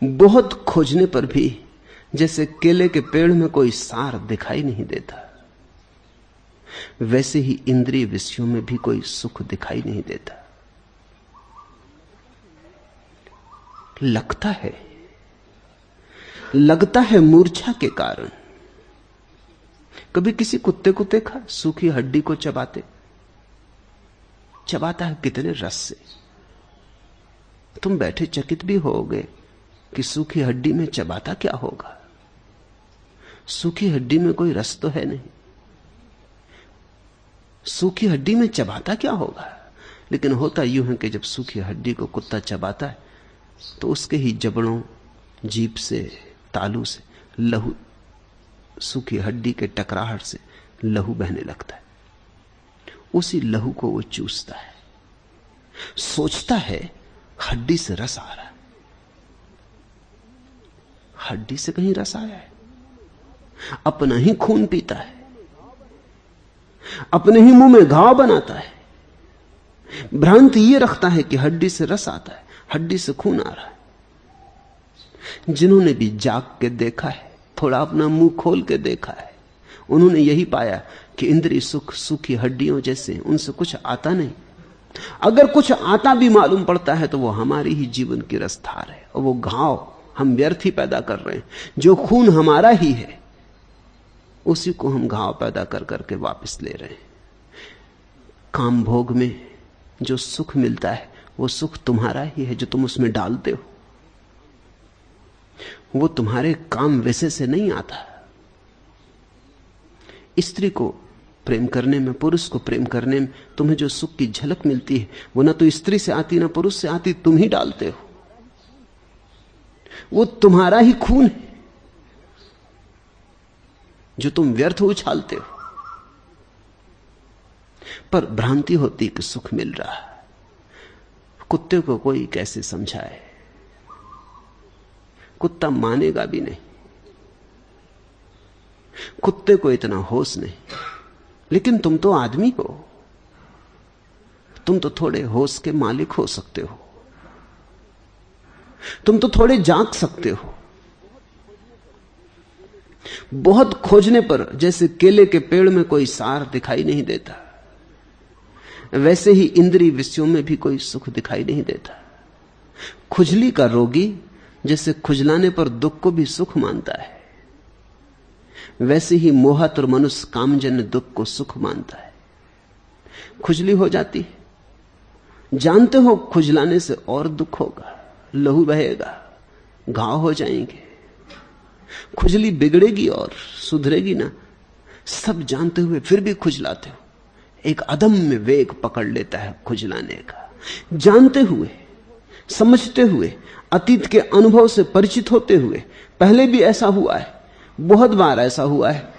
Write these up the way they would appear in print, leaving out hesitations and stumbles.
बहुत खोजने पर भी जैसे केले के पेड़ में कोई सार दिखाई नहीं देता, वैसे ही इंद्रिय विषयों में भी कोई सुख दिखाई नहीं देता। लगता है मूर्छा के कारण। कभी किसी कुत्ते को देखा सूखी हड्डी को चबाता है कितने रस से। तुम बैठे चकित भी होगे कि सूखी हड्डी में चबाता क्या होगा। सूखी हड्डी में कोई रस तो है नहीं, सूखी हड्डी में चबाता क्या होगा। लेकिन होता यूं है कि जब सूखी हड्डी को कुत्ता चबाता है तो उसके ही जबड़ों, जीभ से, तालू से लहू, सूखी हड्डी के टकराहट से लहू बहने लगता है। उसी लहू को वो चूसता है, सोचता है हड्डी से रस आ रहा है। हड्डी से कहीं रस आया है? अपना ही खून पीता है, अपने ही मुंह में घाव बनाता है। भ्रांति ये रखता है कि हड्डी से रस आता है, हड्डी से खून आ रहा है। जिन्होंने भी जाग के देखा है, थोड़ा अपना मुंह खोल के देखा है, उन्होंने यही पाया कि इंद्रिय सुख सूखी हड्डियों जैसे, उनसे कुछ आता नहीं। अगर कुछ आता भी मालूम पड़ता है तो वो हमारी ही जीवन की रसधार है, और वो घाव हम व्यर्थ ही पैदा कर रहे हैं। जो खून हमारा ही है उसी को हम घाव पैदा कर करके वापस ले रहे हैं। काम भोग में जो सुख मिलता है वो सुख तुम्हारा ही है, जो तुम उसमें डालते हो। वो तुम्हारे काम वैसे से नहीं आता। स्त्री को प्रेम करने में, पुरुष को प्रेम करने में तुम्हें जो सुख की झलक मिलती है वो ना तो स्त्री से आती ना पुरुष से आती, तुम ही डालते हो। वो तुम्हारा ही खून है जो तुम व्यर्थ उछालते हो। पर भ्रांति होती कि सुख मिल रहा है। कुत्ते को कोई कैसे समझाए, कुत्ता मानेगा भी नहीं। कुत्ते को इतना होश नहीं। लेकिन तुम तो आदमी हो, तुम तो थोड़े होश के मालिक हो सकते हो, तुम तो थोड़े जाग सकते हो। बहुत खोजने पर जैसे केले के पेड़ में कोई सार दिखाई नहीं देता, वैसे ही इंद्रिय विषयों में भी कोई सुख दिखाई नहीं देता। खुजली का रोगी जैसे खुजलाने पर दुख को भी सुख मानता है, वैसे ही मोहत और मनुष्य कामजन्य दुख को सुख मानता है। खुजली हो जाती है, जानते हो खुजलाने से और दुख होगा, लहू बहेगा, घाव हो जाएंगे, खुजली बिगड़ेगी और सुधरेगी ना, सब जानते हुए फिर भी खुजलाते हो। एक अदम्य वेग पकड़ लेता है खुजलाने का। जानते हुए, समझते हुए, अतीत के अनुभव से परिचित होते हुए, पहले भी ऐसा हुआ है, बहुत बार ऐसा हुआ है,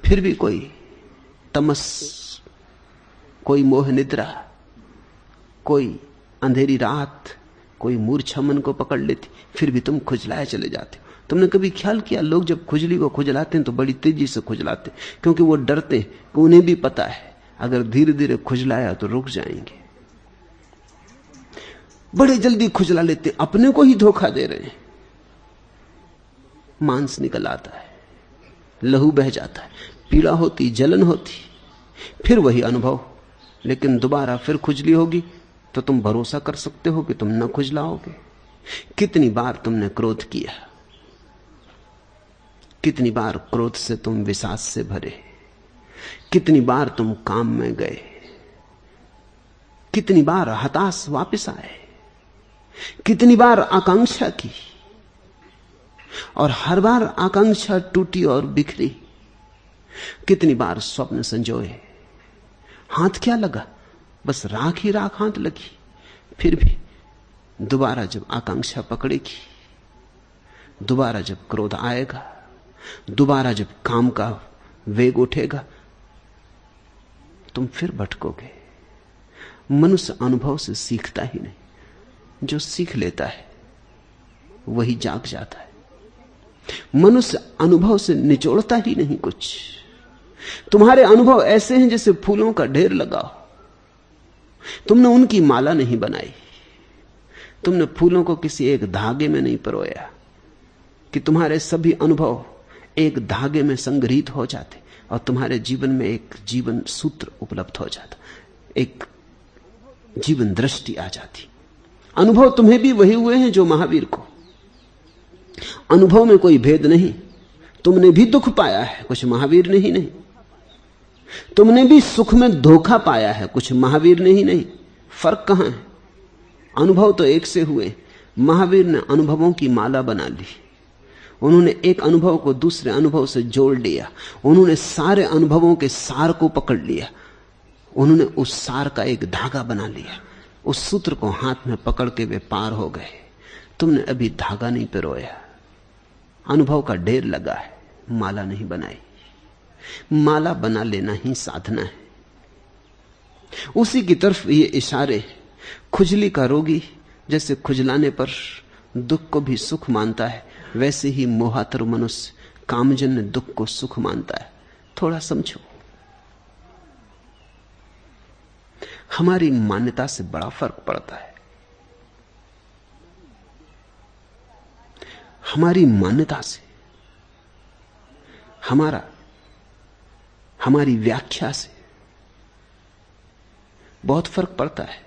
फिर भी कोई तमस, कोई मोह निद्रा, कोई अंधेरी रात, कोई मूर्छा मन को पकड़ लेती, फिर भी तुम खुजलाए चले जाते हो। तुमने कभी ख्याल किया, लोग जब खुजली को खुजलाते हैं तो बड़ी तेजी से खुजलाते, क्योंकि वो डरते कि उन्हें भी पता है अगर धीरे धीरे खुजलाया तो रुक जाएंगे। बड़े जल्दी खुजला लेते, अपने को ही धोखा दे रहे हैं। मांस निकल आता है, लहू बह जाता है, पीड़ा होती, जलन होती, फिर वही अनुभव। लेकिन दोबारा फिर खुजली होगी तो तुम भरोसा कर सकते हो कि तुम न खुजलाओगे। कितनी बार तुमने क्रोध किया, कितनी बार क्रोध से तुम विषाद से भरे, कितनी बार तुम काम में गए, कितनी बार हताश वापस आए, कितनी बार आकांक्षा की और हर बार आकांक्षा टूटी और बिखरी। कितनी बार स्वप्न संजोए, हाथ क्या लगा, बस राख ही राख हाथ लगी। फिर भी दोबारा जब आकांक्षा पकड़ेगी, दोबारा जब क्रोध आएगा, दोबारा जब काम का वेग उठेगा, तुम फिर भटकोगे। मनुष्य अनुभव से सीखता ही नहीं, जो सीख लेता है वही जाग जाता है। मनुष्य अनुभव से निचोड़ता ही नहीं कुछ। तुम्हारे अनुभव ऐसे हैं जैसे फूलों का ढेर लगा हो, तुमने उनकी माला नहीं बनाई, तुमने फूलों को किसी एक धागे में नहीं परोया, कि तुम्हारे सभी अनुभव एक धागे में संग्रहित हो जाते और तुम्हारे जीवन में एक जीवन सूत्र उपलब्ध हो जाता, एक जीवन दृष्टि आ जाती। अनुभव तुम्हें भी वही हुए हैं जो महावीर को। अनुभव में कोई भेद नहीं। तुमने भी दुख पाया है, कुछ महावीर ने ही नहीं। तुमने भी सुख में धोखा पाया है, कुछ महावीर ने ही नहीं। फर्क कहां है? अनुभव तो एक से हुए। महावीर ने अनुभवों की माला बना ली। उन्होंने एक अनुभव को दूसरे अनुभव से जोड़ लिया। उन्होंने सारे अनुभवों के सार को पकड़ लिया। उन्होंने उस सार का एक धागा बना लिया। उस सूत्र को हाथ में पकड़ के वे पार हो गए। तुमने अभी धागा नहीं पिरोया, अनुभव का ढेर लगा है, माला नहीं बनाई। माला बना लेना ही साधना है। उसी की तरफ ये इशारे। खुजली का रोगी जैसे खुजलाने पर दुख को भी सुख मानता है, वैसे ही मोहातर मनुष्य कामजन्य दुख को सुख मानता है। थोड़ा समझो, हमारी मान्यता से बड़ा फर्क पड़ता है। हमारी मान्यता से, हमारी व्याख्या से बहुत फर्क पड़ता है।